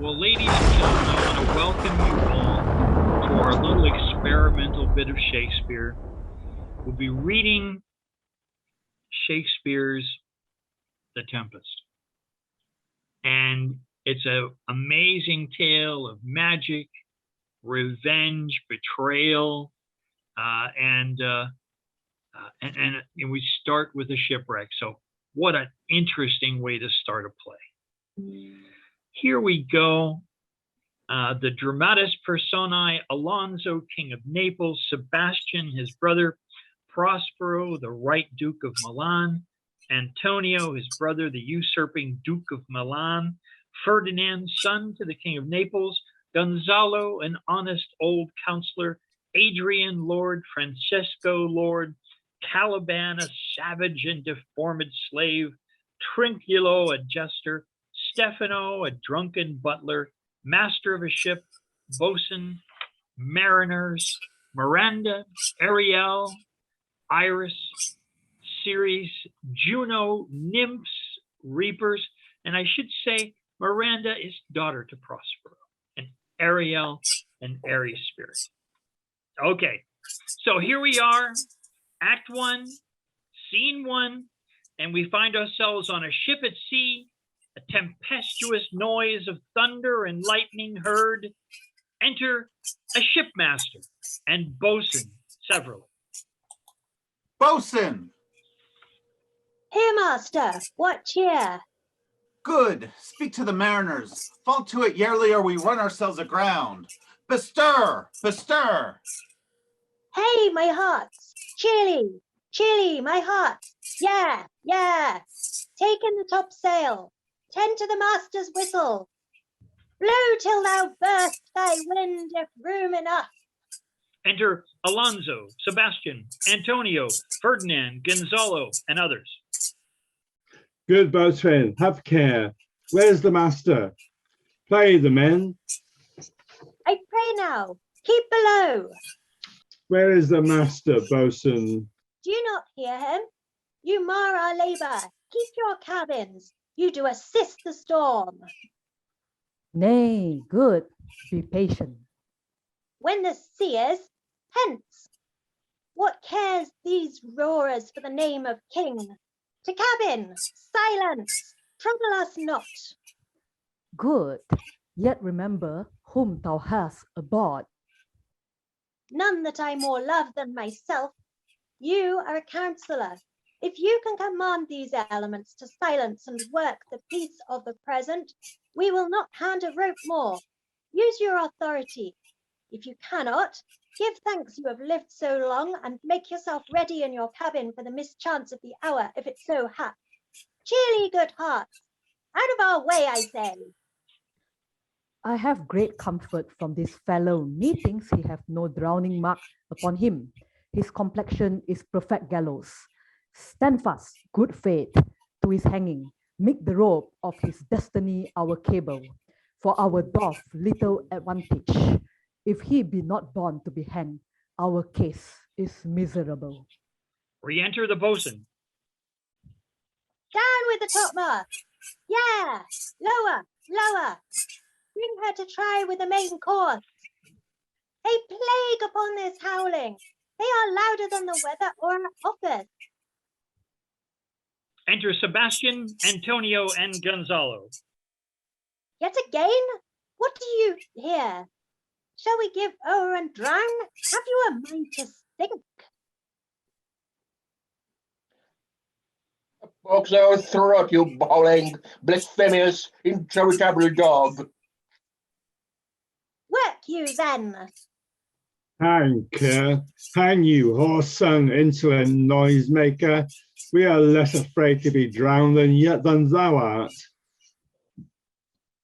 Well, ladies and gentlemen, I want to welcome you all to our little experimental bit of Shakespeare. We'll be reading Shakespeare's The Tempest. And it's an amazing tale of magic, revenge, betrayal, and we start with a shipwreck. So what an interesting way to start a play. Here we go. The Dramatis Personae, Alonso, King of Naples, Sebastian, his brother, Prospero, the right Duke of Milan, Antonio, his brother, the usurping Duke of Milan, Ferdinand, son to the King of Naples, Gozalo, an honest old counselor, Adrian, Lord, Francesco, Lord, Caliban, a savage and deformed slave, Trinculo, a jester, Stefano, a drunken butler, master of a ship, boatswain, mariners, Miranda, Ariel, Iris, Ceres, Juno, nymphs, reapers, and I should say Miranda is daughter to Prospero, and Ariel, an Aries spirit. Okay, so here we are, Act 1, Scene 1, and we find ourselves on a ship at sea, a tempestuous noise of thunder and lightning heard. Enter a shipmaster and boatswain severally. Boatswain! Here, master, what cheer? Good. Speak to the mariners. Fall to it yearly or we run ourselves aground. Bestir! Bestir! Hey, my hearts! Chilly! Chilly, my heart! Yeah! Yeah! Take in the topsail! Tend to the master's whistle! Blow till thou burst thy wind, if room enough! Enter Alonso, Sebastian, Antonio, Ferdinand, Gozalo, and others. Good boatswain, have care. Where's the master? Play the men. I pray now, keep below. Where is the master, boatswain? Do you not hear him? You mar our labour. Keep your cabins. You do assist the storm. Nay, good. Be patient. When the sea is, hence. What cares these roarers for the name of king? To cabin, silence, trouble us not. Good. Yet remember whom thou hast aboard. None that I more love than myself. You are a counsellor. If you can command these elements to silence and work the peace of the present, we will not hand a rope more. Use your authority. If you cannot, give thanks you have lived so long and make yourself ready in your cabin for the mischance of the hour, if it so hap. Cheerly, good hearts. Out of our way, I say. I have great comfort from this fellow. Methinks he hath no drowning mark upon him. His complexion is perfect gallows. Stand fast, good faith, to his hanging. Make the rope of his destiny our cable. For our doth little advantage. If he be not born to be hanged, our case is miserable. Re-enter the boatswain. Down with the topmast. Yeah, lower, lower. Bring her to try with the main course. A plague upon this howling. They are louder than the weather or our office. Enter Sebastian, Antonio, and Gozalo. Yet again? What do you hear? Shall we give o'er and drown? Have you a mind to sink? Box our throat, you bowling, blasphemous, incharitable dog. Work you then. Hang, hang you, whoreson, insolent noisemaker. We are less afraid to be drowned than thou art.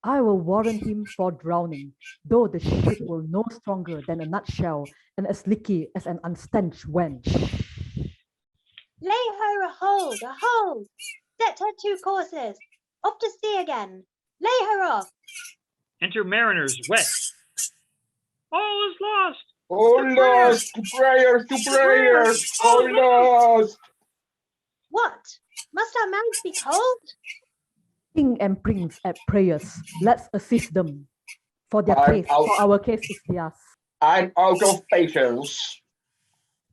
I will warrant him for drowning, though the ship will no stronger than a nutshell and as leaky as an unstanched wench. Lay her a hold, a hold. Set her 2 courses. Off to sea again. Lay her off. Enter mariners west. All is lost. Oh, lost, to prayers, oh, lost. What? Must our mouths be cold? King and prince at prayers, let's assist them. For their I'm case, out. for our case, it's theirs. I'm out of patience.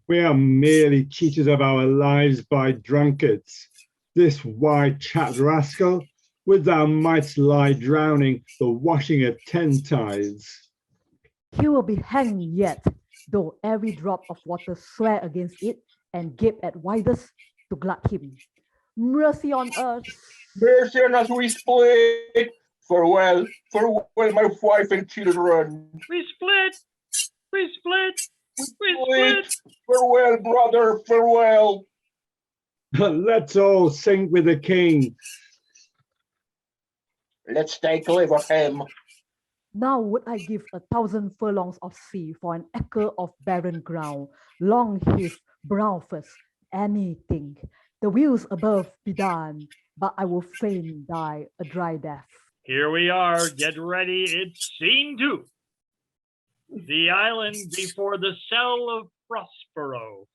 We are merely cheaters of our lives by drunkards. This wide-chapped rascal would thou mightst lie drowning the washing of 10 tides. He will be hanged yet, though every drop of water swear against it and gape at widest to glut him. Mercy on us! Mercy on us, we split. Farewell, farewell, my wife and children. We split. We split. We Split. split. Farewell, brother, farewell. Let's all sink with the king. Let's take leave of him. Now would I give 1,000 furlongs of sea for an acre of barren ground, long heath, brown first, anything. The wheels above be done, but I will fain die a dry death. Here we are. Get ready. It's scene 2. The island before the cell of Prospero.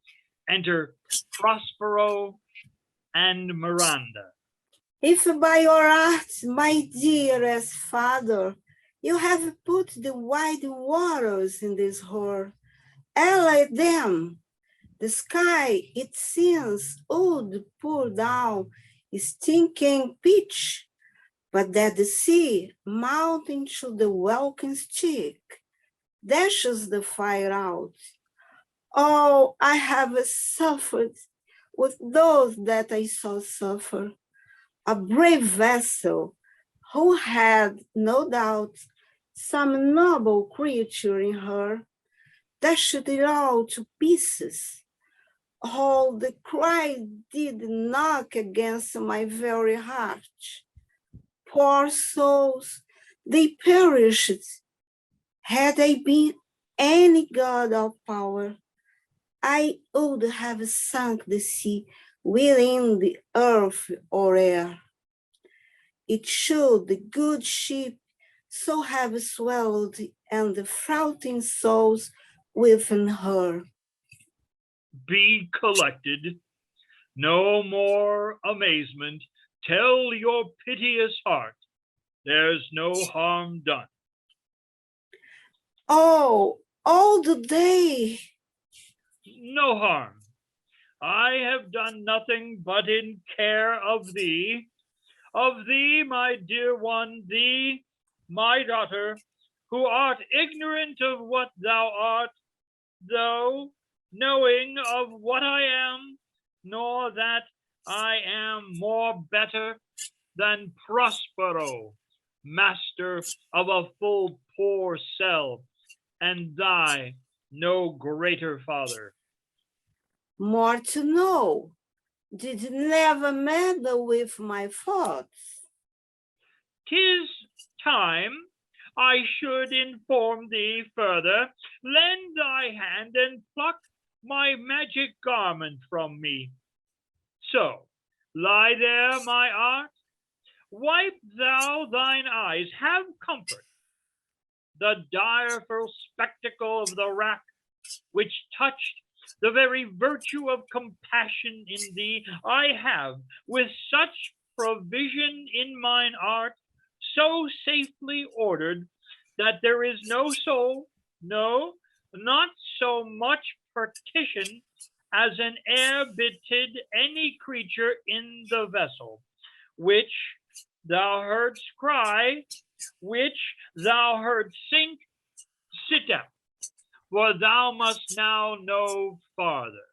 Enter Prospero and Miranda. If by your art, my dearest father, you have put the wide waters in this hole, allay them. The sky, it seems, would pour down stinking pitch, but that the sea, mounting to the welkin stick, dashes the fire out. Oh, I have suffered with those that I saw suffer. A brave vessel who had, no doubt, some noble creature in her, dashed it all to pieces. Oh, the cry did knock against my very heart. Poor souls, they perished. Had I been any god of power, I would have sunk the sea within the earth or air. It should the good ship so have swallowed and the floating souls within her. Be collected. No more amazement. Tell your piteous heart. There's no harm done. Oh, all the day. No harm. I have done nothing but in care of thee, my dear one, thee, my daughter, who art ignorant of what thou art, though knowing of what I am, nor that I am more better than Prospero, master of a full poor cell, and thy no greater father. More to know, did never meddle with my thoughts. 'Tis time I should inform thee further. Lend thy hand and pluck my magic garment from me. So, lie there, my art. Wipe thou thine eyes, have comfort. The direful spectacle of the rack, which touched the very virtue of compassion in thee, I have with such provision in mine art, so safely ordered, that there is no soul, no, not so much partition as an air bitted any creature in the vessel, which thou heardst cry, which thou heardst sink. Sit down, for thou must now know farther.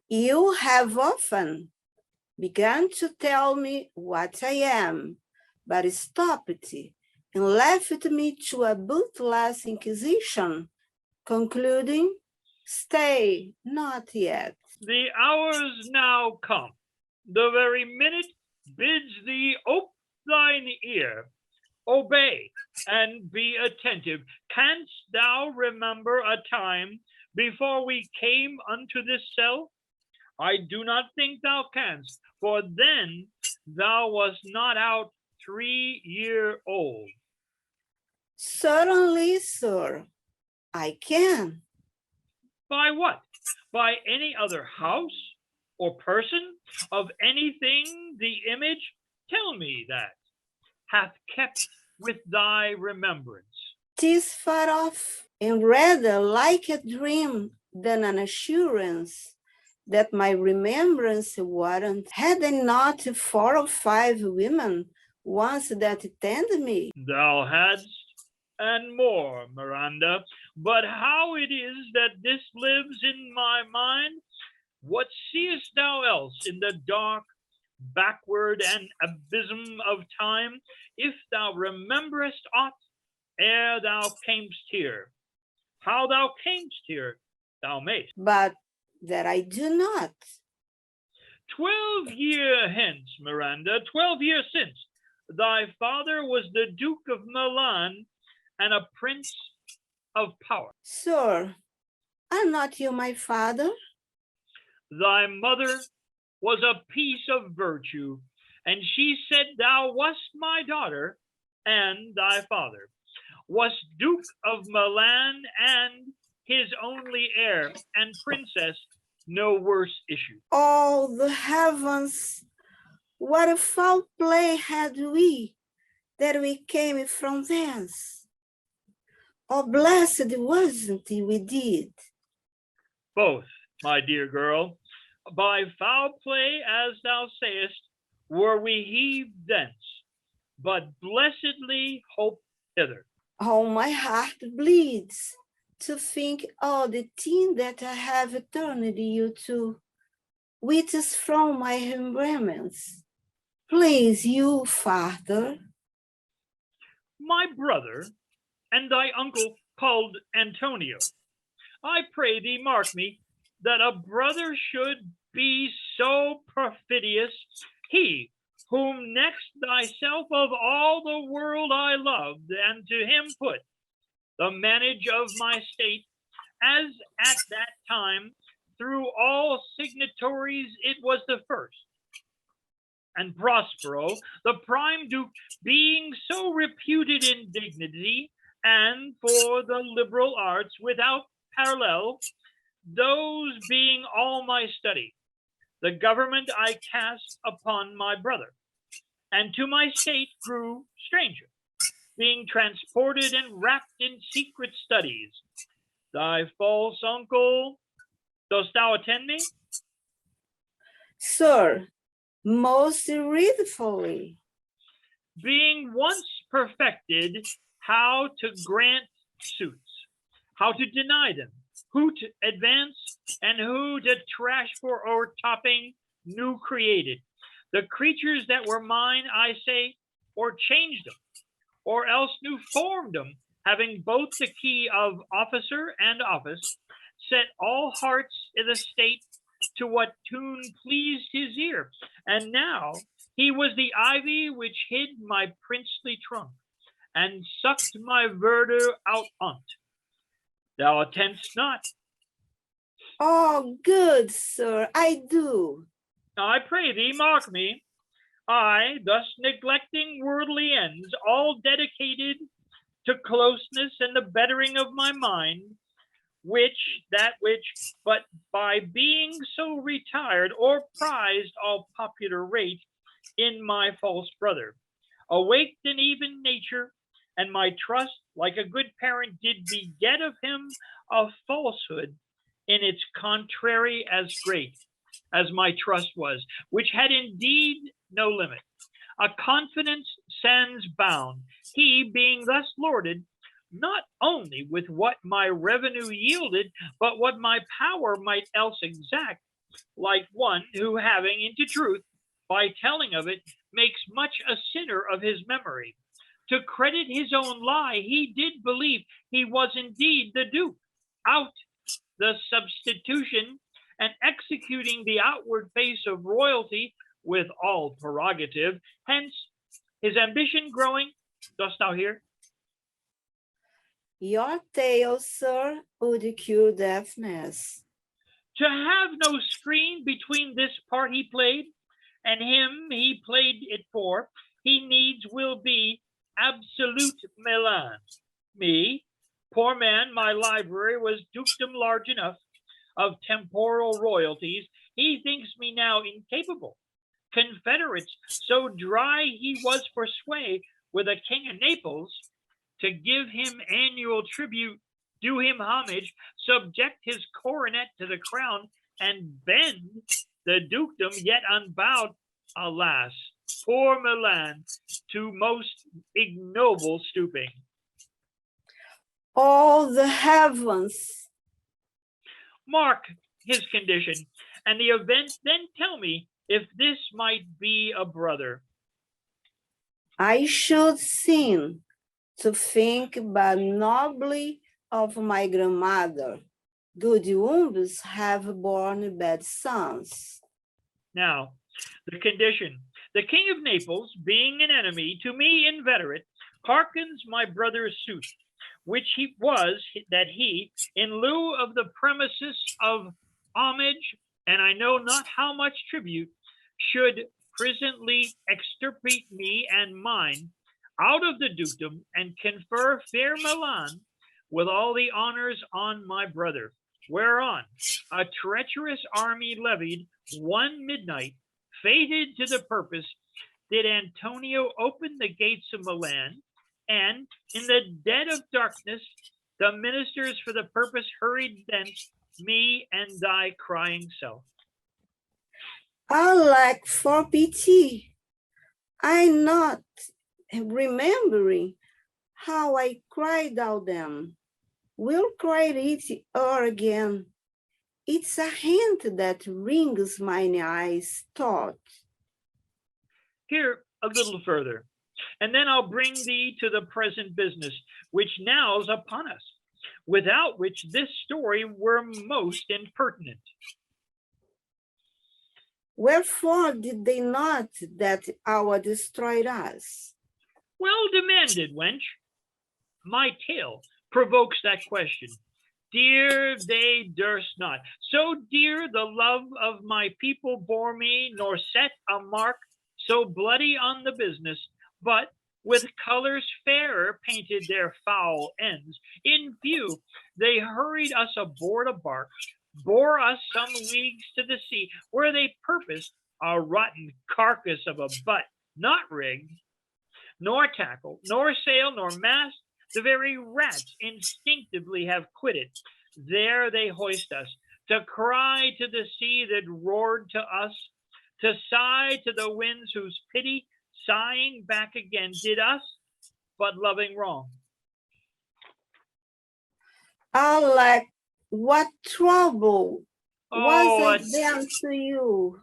You have often begun to tell me what I am, but stopped and left me to a bootless inquisition, concluding, stay, not yet. The hour's now come. The very minute bids thee ope thine ear. Obey and be attentive. Canst thou remember a time before we came unto this cell? I do not think thou canst, for then thou wast not out 3 years old. Certainly, sir, I can. By what? By any other house or person of anything the image? Tell me that hath kept with thy remembrance. 'Tis far off, and rather like a dream than an assurance that my remembrance warrant. Had I not 4 or 5 women once that tended me? Thou hadst, and more, Miranda. But how it is that this lives in my mind, what seest thou else in the dark, backward and abysm of time, if thou rememberest aught ere thou camest here? How thou camest here, thou mayst. But that I do not. 12 years hence, Miranda, 12 years since, thy father was the Duke of Milan and a prince of power. Sir, are not you my father? Thy mother was a piece of virtue, and she said thou wast my daughter, and thy father was Duke of Milan and his only heir, and princess no worse issue. Oh, the heavens! What a foul play had we, that we came from thence. Oh, blessed wasn't it we did. Both, my dear girl, by foul play, as thou sayest, were we heaved thence, but blessedly hope hither. Oh, my heart bleeds to think all the thing that I have turned you to, which is from my remembrance. Please you, Father. My brother and thy uncle called Antonio, I pray thee mark me, that a brother should be so perfidious, he whom next thyself of all the world I loved, and to him put the manage of my state, as at that time through all signatories it was the first. And Prospero, the prime duke, being so reputed in dignity and for the liberal arts without parallel, those being all my study, the government I cast upon my brother, and to my state grew stranger, being transported and wrapped in secret studies. Thy false uncle, dost thou attend me? Sir, most readfully. Being once perfected, how to grant suits, how to deny them, who to advance, and who to trash for o'ertopping new created. The creatures that were mine, I say, or changed them, or else new formed them, having both the key of officer and office, set all hearts in the state to what tune pleased his ear. And now he was the ivy which hid my princely trunk, and sucked my verdure out on't. Thou attendst not. Oh, good sir, I do. I pray thee mark me. I, thus neglecting worldly ends, all dedicated to closeness and the bettering of my mind, which, but by being so retired or prized all popular rate in my false brother, awaked an even nature, and my trust, like a good parent, did beget of him a falsehood in its contrary as great as my trust was, which had indeed no limit. A confidence sans bound, he being thus lorded, not only with what my revenue yielded, but what my power might else exact, like one who, having into truth, by telling of it, makes much a sinner of his memory. To credit his own lie, he did believe he was indeed the Duke, out the substitution, and executing the outward face of royalty with all prerogative. Hence, his ambition growing, dost thou hear? Your tale, sir, would cure deafness. To have no screen between this part he played and him he played it for, he needs will be absolute Milan. Me, poor man, my library was dukedom large enough of temporal royalties. He thinks me now incapable. Confederates, so dry he was for sway with a king of Naples, to give him annual tribute, do him homage, subject his coronet to the crown, and bend the dukedom yet unbowed. Alas, poor Milan, to most ignoble stooping. All the heavens! Mark his condition, and the event, then tell me if this might be a brother. I should sin to think but nobly of my grandmother. Good wombs have borne bad sons. Now, the condition. The king of Naples, being an enemy to me inveterate, hearkens my brother's suit, which he was that he, in lieu of the premises of homage, and I know not how much tribute, should presently extirpate me and mine out of the dukedom and confer fair Milan with all the honors on my brother. Whereon a treacherous army levied one midnight, fated to the purpose, did Antonio open the gates of Milan, and in the dead of darkness, the ministers for the purpose hurried thence, me and thy crying self. Alack, for pity! I not remembering how I cried out them. Will cry it o'er again. It's a hint that rings mine eyes thought. Here a little further, and then I'll bring thee to the present business, which now's upon us, without which this story were most impertinent. Wherefore did they not that hour destroyed us? Well demanded, wench. My tale provokes that question. Dear, they durst not. So dear the love of my people bore me, nor set a mark so bloody on the business, but with colors fairer painted their foul ends. In view, they hurried us aboard a bark, bore us some leagues to the sea, where they purposed a rotten carcass of a butt, not rigged, nor tackle, nor sail, nor mast. The very rats instinctively have quitted. There they hoist us, to cry to the sea that roared to us, to sigh to the winds whose pity, sighing back again, did us but loving wrong. Alack, what trouble was it a then to you?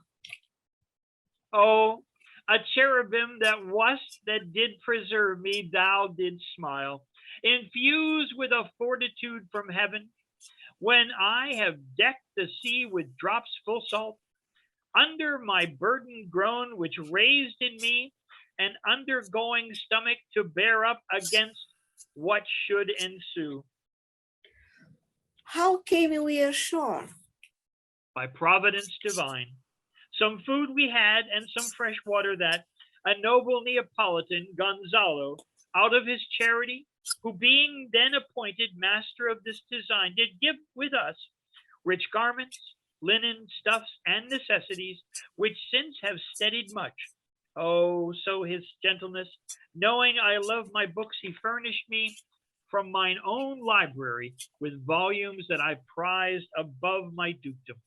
Oh, a cherubim that wast that did preserve me, thou didst smile, infused with a fortitude from heaven, when I have decked the sea with drops full salt, under my burden groan, which raised in me an undergoing stomach to bear up against what should ensue. How came we ashore? By providence divine. Some food we had and some fresh water that a noble Neapolitan, Gozalo, out of his charity, who being then appointed master of this design, did give with us rich garments, linen, stuffs, and necessities, which since have steadied much. Oh, so his gentleness, knowing I love my books, he furnished me from mine own library with volumes that I prized above my dukedom.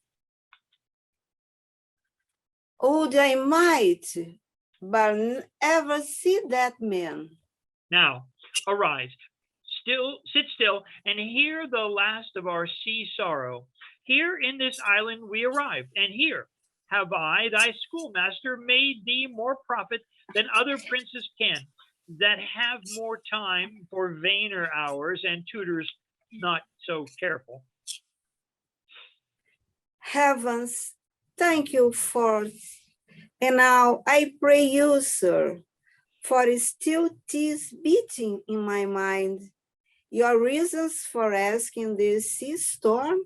Would I might, but ever see that man. Now, arise, sit still, and hear the last of our sea sorrow. Here in this island we arrived, and here have I, thy schoolmaster, made thee more profit than other princes can, that have more time for vainer hours and tutors not so careful. Heavens, thank you for, and now I pray you, sir, for still 'tis beating in my mind, your reasons for asking this sea storm?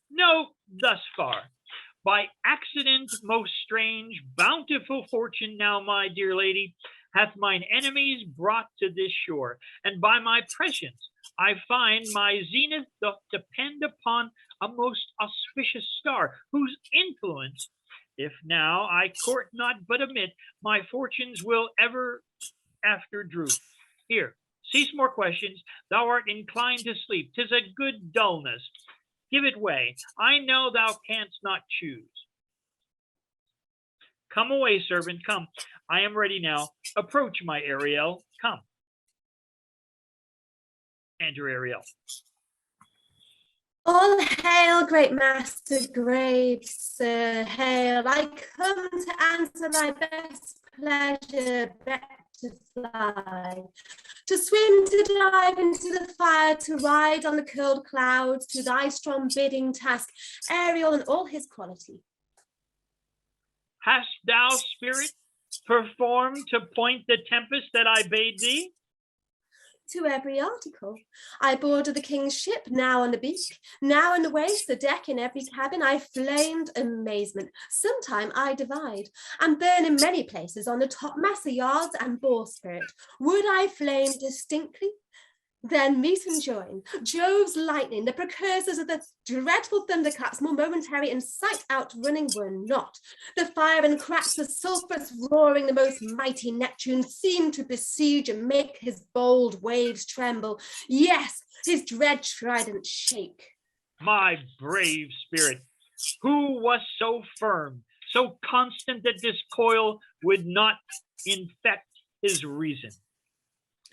No, thus far. By accident most strange, bountiful fortune now, my dear lady, hath mine enemies brought to this shore, and by my prescience I find my zenith doth depend upon a most auspicious star, whose influence, if now I court not but omit, my fortunes will ever after droop. Here, Cease more questions. Thou art inclined to sleep. 'Tis a good dullness. Give it way. I know thou canst not choose. Come away, servant, come. I am ready now. Approach, my Ariel. Come. Enter Ariel. All hail, great master, great sir, hail. I come to answer thy best pleasure, back to fly, to swim, to dive into the fire, to ride on the curled clouds, to thy strong bidding task, Ariel and all his quality. Hast thou, spirit, performed to point the tempest that I bade thee? To every article. I boarded the king's ship, now on the beak, now in the waist, the deck, in every cabin. I flamed amazement. Sometime I divide, and burn in many places on the topmast, the yards, and bowsprit. Would I flame distinctly? Then meet and join Jove's lightning, the precursors of the dreadful thunderclaps, more momentary and sight outrunning were not. The fire and cracks, the sulphurous roaring, the most mighty Neptune seemed to besiege and make his bold waves tremble. Yes, his dread trident shake. My brave spirit, who was so firm, so constant that this coil would not infect his reason?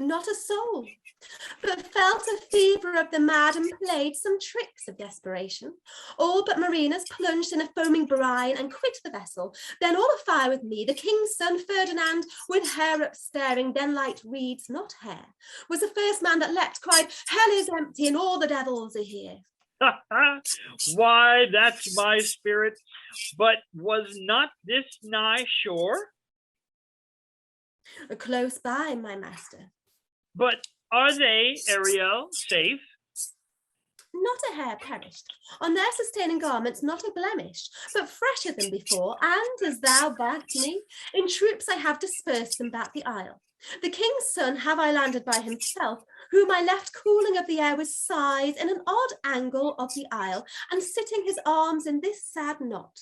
Not a soul, but felt a fever of the mad and played some tricks of desperation. All but Marina's plunged in a foaming brine and quit the vessel. Then all afire with me, the king's son Ferdinand, with hair upstaring, then light reeds, not hair, was the first man that leapt, cried, hell is empty and all the devils are here. Why, that's my spirit. But was not this nigh shore? Close by, my master. But are they, Ariel, safe? Not a hair perished. On their sustaining garments, not a blemish, but fresher than before. And as thou bade me, in troops I have dispersed them back the isle. The king's son have I landed by himself, whom I left cooling of the air with sighs in an odd angle of the isle, and sitting his arms in this sad knot.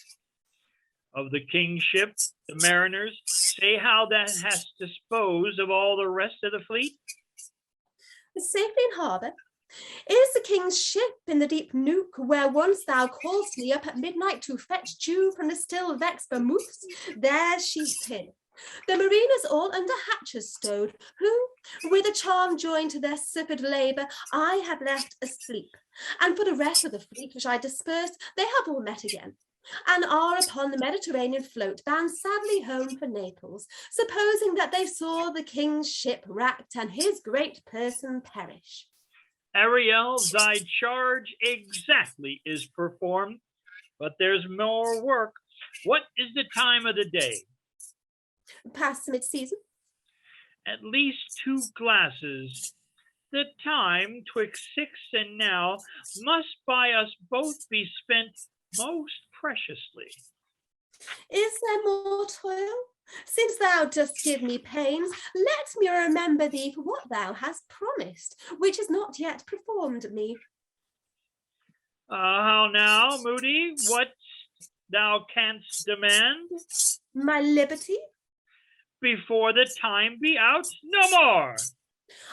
Of the king's ship, the mariners, say how thou hast disposed of all the rest of the fleet? Safely in harbour. Is the king's ship in the deep nook where once thou call'st me up at midnight to fetch dew from the still vexed vermouths? There she's hid. The mariners all under hatches stowed, who, with a charm joined to their sippered labour, I have left asleep. And for the rest of the fleet which I dispersed, they have all met again, and are upon the Mediterranean float, bound sadly home for Naples, supposing that they saw the king's ship wrecked and his great person perish. Ariel, thy charge exactly is performed, but there's more work. What is the time of the day? Past mid-season. At least 2 glasses. The time twixt 6 and now must by us both be spent most preciously. Is there more toil? Since thou dost give me pains, let me remember thee for what thou hast promised, which is not yet performed me. How now, Moody, what thou canst demand? My liberty? Before the time be out, no more.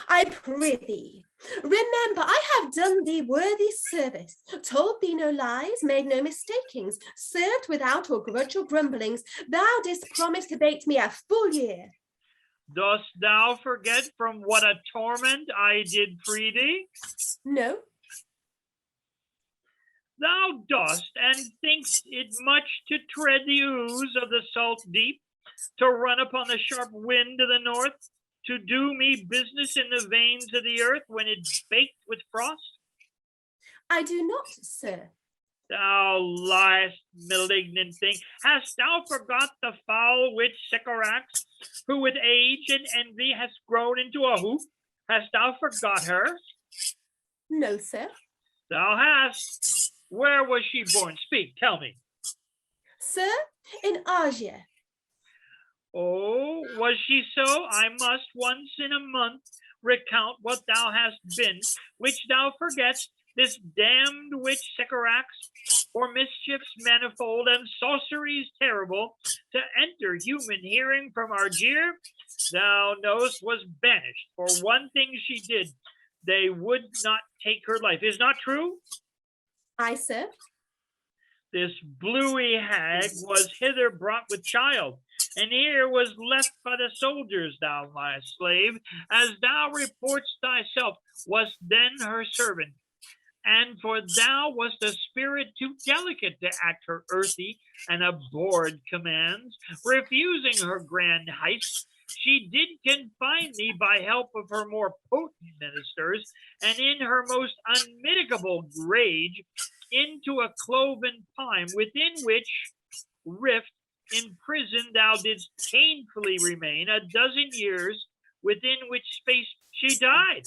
I prithee, remember I have done thee worthy service, told thee no lies, made no mistakings, served without or grudge or grumblings. Thou didst promise to bait me a full year. Dost thou forget from what a torment I did free thee? No. Thou dost, and thinkst it much to tread the ooze of the salt deep, to run upon the sharp wind of the north, to do me business in the veins of the earth when it's baked with frost? I do not, sir. Thou liest, malignant thing. Hast thou forgot the foul witch Sycorax, who with age and envy has grown into a hoop? Hast thou forgot her? No, sir. Thou hast. Where was she born? Speak, tell me. Sir, in Asia. Oh, was she so? I must once in a month recount what thou hast been, which thou forgetst, this damned witch Sycorax, for mischiefs manifold and sorceries terrible, to enter human hearing from our jeer, thou knowest was banished. For one thing she did, they would not take her life. Is not true? Aye, sir. This bluey hag was hither brought with child, and here was left by the soldiers, thou my slave, as thou reportst thyself, wast then her servant. And for thou wast a spirit too delicate to act her earthy and abhorred commands, refusing her grand heist, she did confine thee by help of her more potent ministers, and in her most unmitigable rage, into a cloven pine, within which rift in prison thou didst painfully remain a dozen years, within which space she died,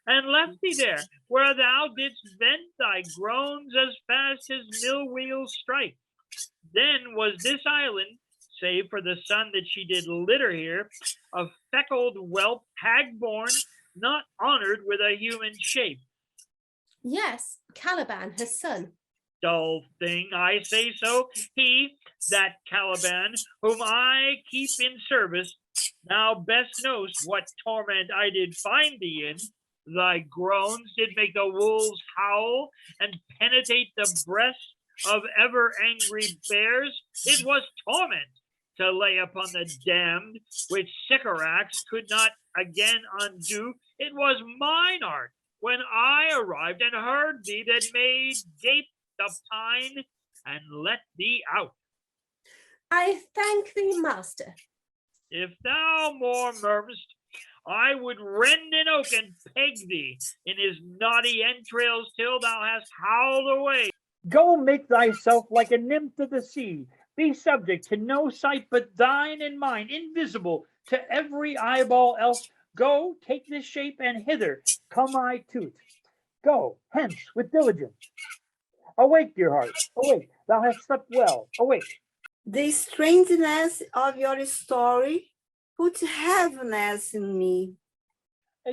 and left thee there, where thou didst vent thy groans as fast as mill wheels strike. Then was this island, save for the son that she did litter here, a feckled whelp, hag-born, not honored with a human shape. Yes, Caliban, her son. Dull thing, I say so. He, that Caliban, whom I keep in service, thou best knowest what torment I did find thee in. Thy groans did make the wolves howl and penetrate the breast of ever angry bears. It was torment to lay upon the damned, which Sycorax could not again undo. It was mine art, when I arrived and heard thee, that made gape the pine and let thee out. I thank thee, master. If thou more murmurest, I would rend an oak and peg thee in his knotty entrails till thou hast howled away. Go make thyself like a nymph of the sea. Be subject to no sight but thine and mine, invisible to every eyeball else. Go, take this shape, and hither come I to't. Go, hence, with diligence. Awake, dear heart, awake. Thou hast slept well. Awake. The strangeness of your story put heaviness in me.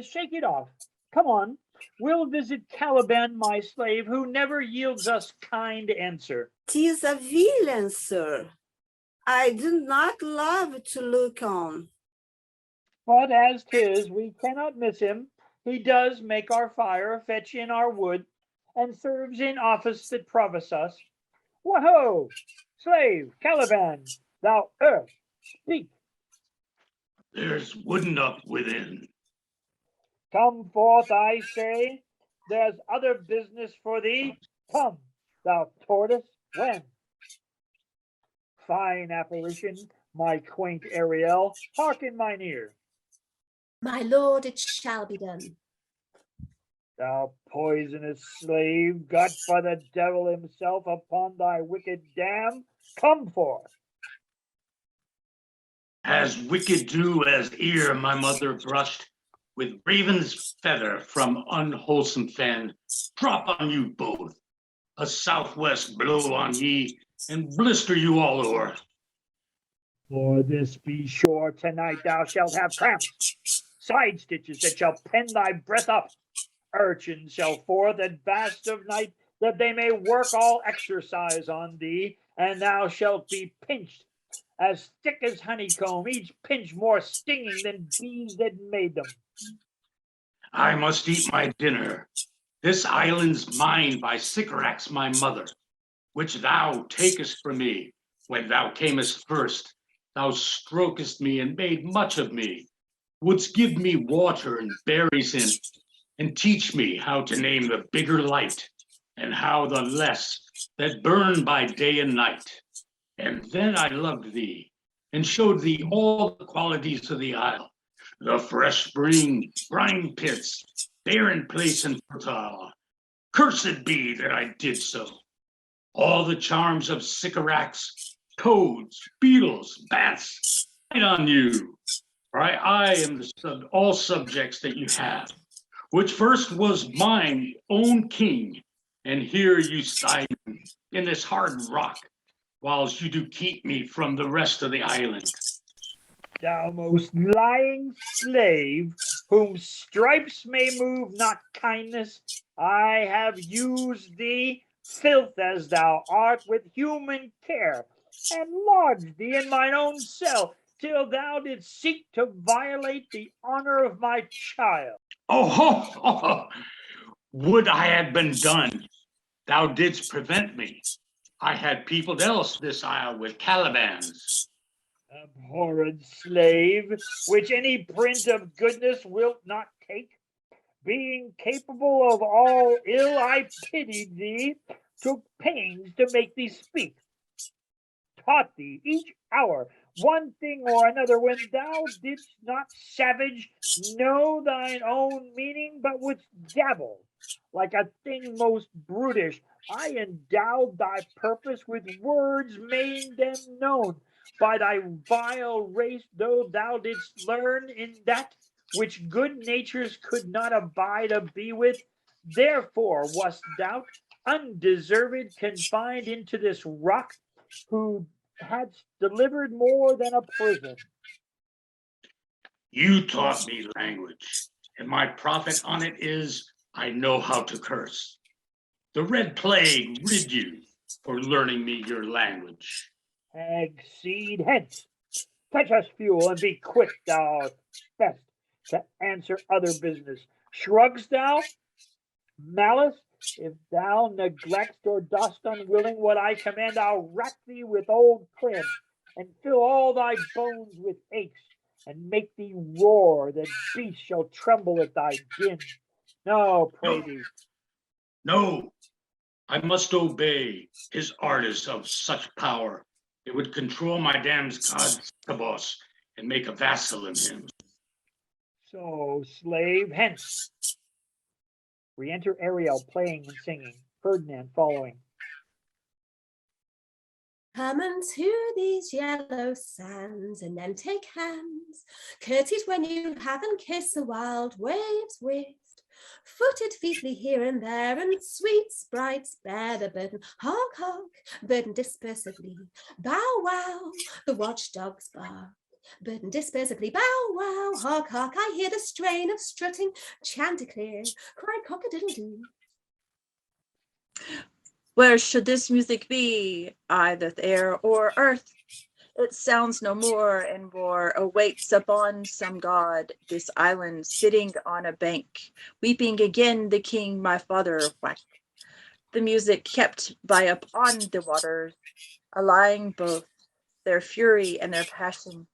Shake it off. Come on. We'll visit Caliban, my slave, who never yields us kind answer. 'Tis a villain, sir. I do not love to look on. But as 'tis, we cannot miss him. He does make our fire, fetch in our wood, and serves in office that provosts us. What ho! Slave, Caliban, thou earth, speak. There's wood enough within. Come forth, I say. There's other business for thee. Come, thou tortoise, when? Fine apparition, my quaint Ariel. Hearken mine ear. My lord, it shall be done. Thou poisonous slave, got by the devil himself upon thy wicked dam, come forth. As wicked do as ere my mother brushed with raven's feather from unwholesome fen, drop on you both, a southwest blow on ye, and blister you all o'er. For this be sure, tonight thou shalt have cramps, side stitches that shall pen thy breath up. Urchins shall forth at vast of night, that they may work all exercise on thee, and thou shalt be pinched as thick as honeycomb, each pinch more stinging than bees that made them. I must eat my dinner. This island's mine by Sycorax my mother, which thou takest from me. When thou camest first, thou strokest me and made much of me, wouldst give me water and berries in, and teach me how to name the bigger light, and how the less that burn by day and night. And then I loved thee, and showed thee all the qualities of the isle, the fresh spring, brine pits, barren place and fertile. Cursed be that I did so. All the charms of Sycorax, toads, beetles, bats, light on you. For I am all subjects that you have, which first was mine own king, and here you stand in this hard rock, whilst you do keep me from the rest of the island. Thou most lying slave, whom stripes may move, not kindness, I have used thee, filth as thou art, with human care, and lodged thee in mine own cell, till thou didst seek to violate the honor of my child. Oh, ho, ho, ho. Would I had been done. Thou didst prevent me. I had peopled else this isle with Calibans. Abhorred slave, which any print of goodness wilt not take, being capable of all ill, I pitied thee, took pains to make thee speak, taught thee each hour one thing or another, when thou didst not, savage, know thine own meaning, but wouldst dabble like a thing most brutish. I endowed thy purpose with words, made them known by thy vile race, though thou didst learn in that which good natures could not abide to be with. Therefore wast thou undeserved confined into this rock, who hadst delivered more than a prison. You taught me language, and my profit on it is I know how to curse. The red plague rid you for learning me your language. Hag seed, hence, fetch us fuel, and be quick, thou best, to answer other business. Shrugs thou malice? If thou neglect'st or dost unwilling what I command, I'll rack thee with old crim, and fill all thy bones with aches, and make thee roar, that beasts shall tremble at thy din. No, pray thee. No, I must obey. His art is of such power. It would control my damned god boss and make a vassal in him. So, slave, hence. Re-enter Ariel, playing and singing, Ferdinand following. Come unto these yellow sands, and then take hands. Curtsied when you have, and kiss the wild waves with. Footed featly here and there, and sweet sprites bear the burden. Hark, hark, burden dispersively. Bow wow, the watchdogs bark. Burden dispersively, bow wow, hark, hark. I hear the strain of strutting chanticleer. Cry cock-a-doodle-doo. Where should this music be, either air or earth? It sounds no more, and war awaits upon some god this island, sitting on a bank, weeping again the king my father whack. The music kept by upon the waters, allying both their fury and their passion,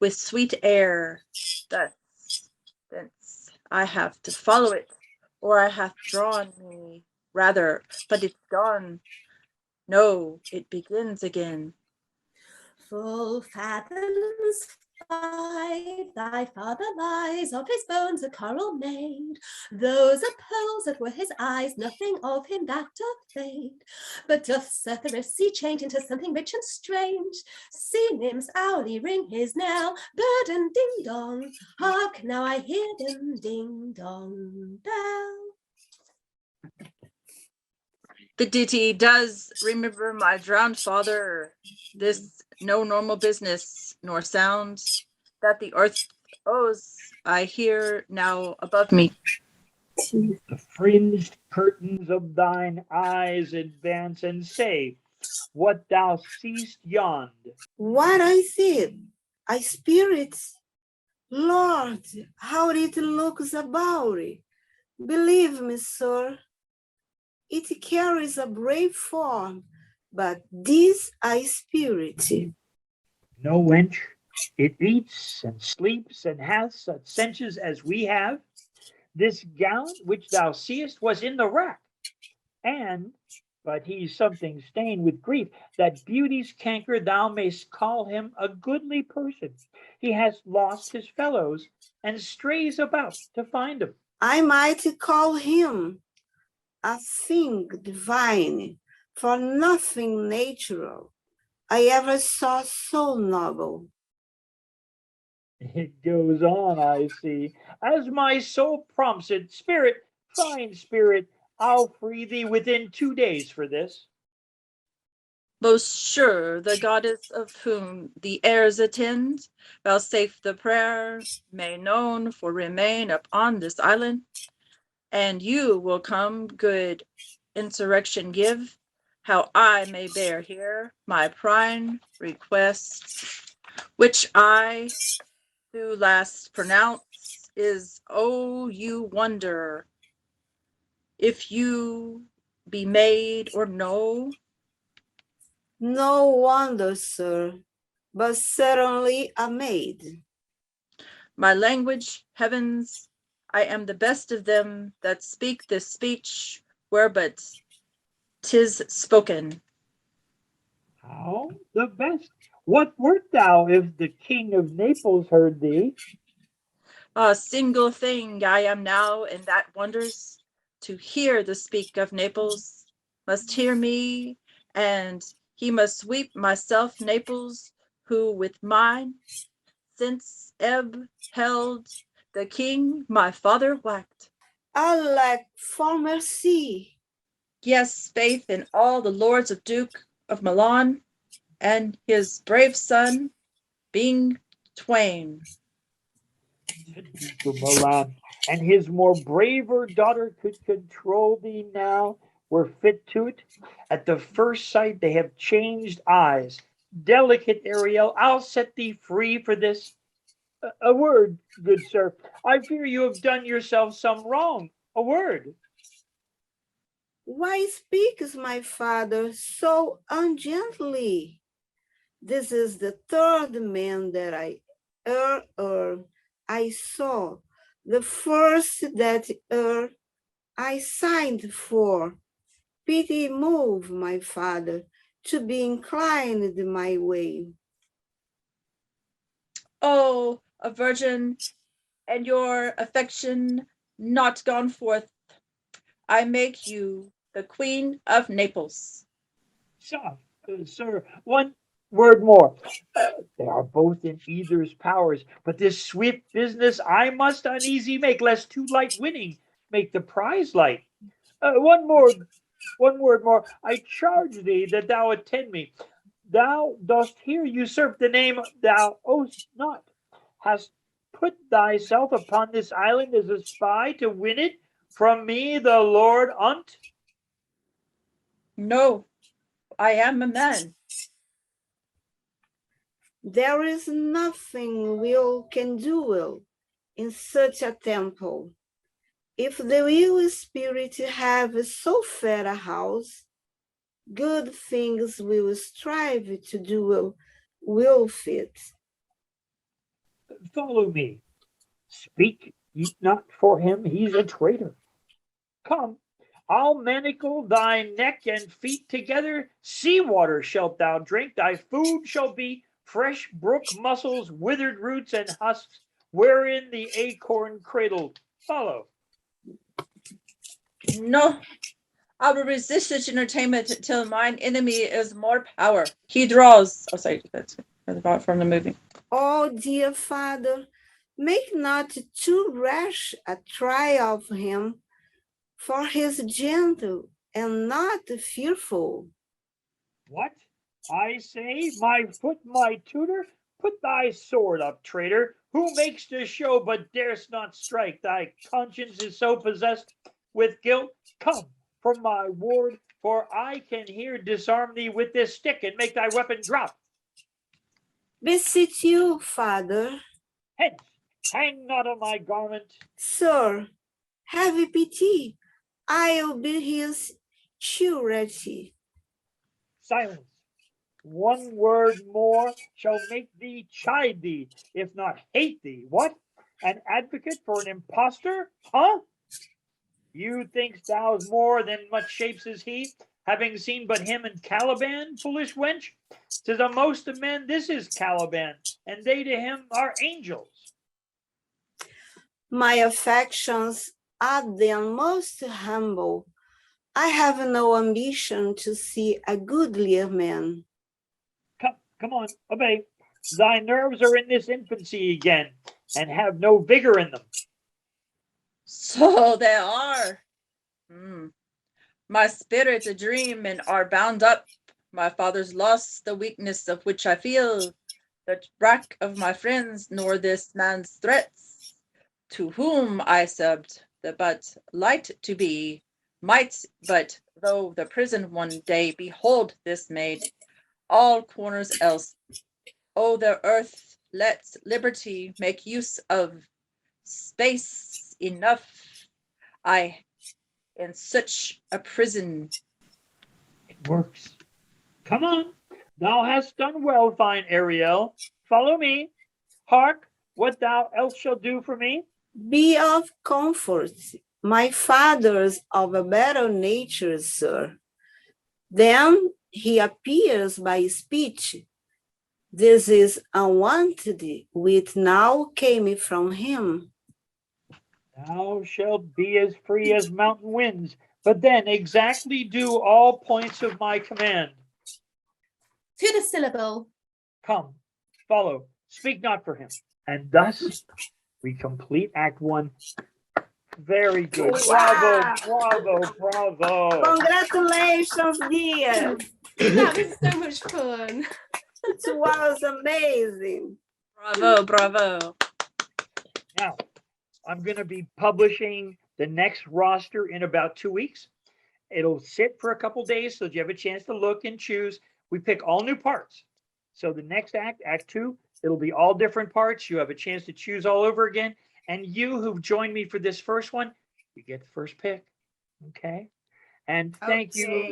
with sweet air. Thence I have to follow it, or I have drawn me rather, but it's gone. No, it begins again. Full fathoms 5, thy father lies, of his bones a coral made. Those are pearls that were his eyes, nothing of him that doth fade. But doth Cerberus sea change into something rich and strange? Sea nymphs hourly ring his knell, bird and ding dong. Hark, now I hear them ding dong bell. The ditty does remember my drowned father. This no normal business, nor sounds that the earth owes, I hear now above me. The fringed curtains of thine eyes advance and say what thou seest yond. What I see, I spirits. Lord, how it looks about it. Believe me, sir, it carries a brave form, but this I spirit. No wench, it eats and sleeps and hath such senses as we have. This gown which thou seest was in the rack, and but he's something stained with grief, that beauty's canker thou mayst call him a goodly person. He has lost his fellows and strays about to find them. I might call him a thing divine, for nothing natural I ever saw so noble. It goes on, I see. As my soul prompts it, spirit, fine spirit, I'll free thee within 2 days for this. Most sure the goddess of whom the heirs attend, vouchsafe the prayer, may known for remain upon this island, and you will come, good insurrection give, how I may bear here my prime request, which I do last pronounce is, oh, you wonder if you be made or no. No wonder, sir, but certainly a maid. My language, heavens, I am the best of them that speak this speech, where but 'tis spoken. How? The best? What wert thou if the King of Naples heard thee? A single thing I am now, and that wonders, to hear the speak of Naples, must hear me, and he must weep myself Naples, who with mine, since ebb held, the king my father whacked. Alack for mercy. Yes, faith in all the lords of Duke of Milan, and his brave son, being twain. The Duke of Milan, and his more braver daughter could control thee now, were fit to't. At the first sight they have changed eyes. Delicate Ariel, I'll set thee free for this. A word, good sir. I fear you have done yourself some wrong. A word. Why speaks my father so ungently? This is the third man that I saw, the first that I signed for. Pity move my father to be inclined my way. Oh, a virgin, and your affection not gone forth, I make you the Queen of Naples. Sir, one word more. They are both in either's powers, but this swift business I must uneasy make, lest too light winning make the prize light. One word more. I charge thee that thou attend me. Thou dost here usurp the name thou owest not. Hast put thyself upon this island as a spy to win it from me, the Lord Unt? No, I am a man. There is nothing will can do in such a temple. If the will spirit have so fair a house, good things will strive to do will fit. Follow me. Speak ye not for him, he's a traitor. Come, I'll manacle thy neck and feet together. Sea water shalt thou drink. Thy food shall be fresh brook mussels, withered roots and husks, wherein the acorn cradled. Follow. No, I will resist this entertainment till mine enemy is more power. He draws. Oh, sorry, that's from the movie. Oh, dear father, make not too rash a trial of him, for he is gentle and not fearful. What? I say, my foot, my tutor? Put thy sword up, traitor. Who makes the show but darest not strike? Thy conscience is so possessed with guilt. Come from my ward, for I can here disarm thee with this stick and make thy weapon drop. Beseech you, father. Hence, hang not on my garment. Sir, have pity. I'll be his surety. Silence. One word more shall make thee chide thee, if not hate thee. What? An advocate for an impostor? Huh? You thinkst thou's more than much shapes as he, having seen but him and Caliban, foolish wench? 'Tis a most of men, this is Caliban, and they to him are angels. My affections are then most humble. I have no ambition to see a goodlier man. Come on, obey. Thy nerves are in this infancy again, and have no vigor in them. So they are. My spirit a dream and are bound up. My father's loss, the weakness of which I feel, the wrack of my friends, nor this man's threats, to whom I subbed the but light to be, might but though the prison one day behold this maid, all corners else. Oh, the earth let liberty make use of space enough. I in such a prison. It works. Come on. Thou hast done well, fine Ariel. Follow me. Hark, what thou else shalt do for me. Be of comfort, my father's of a better nature, sir. Then he appears by speech. This is unwanted, which now came from him. Thou shalt be as free as mountain winds, but then exactly do all points of my command. To the syllable. Come, follow, speak not for him. And thus we complete Act One. Very good. Wow. Bravo, bravo, bravo. Congratulations, dear. That was so much fun. It was amazing. Bravo, bravo. Now, I'm going to be publishing the next roster in about 2 weeks. It'll sit for a couple days so that you have a chance to look and choose. We pick all new parts. So the next act, Act Two, it'll be all different parts. You have a chance to choose all over again. And you who've joined me for this first one, you get the first pick. Okay? And thank you,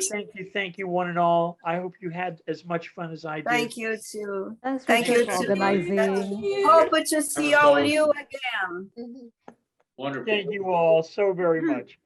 one and all. I hope you had as much fun as I did. Thank you too. Thanks Thank you for too. organizing. Hope to see all you again. Wonderful. Thank you all so very much.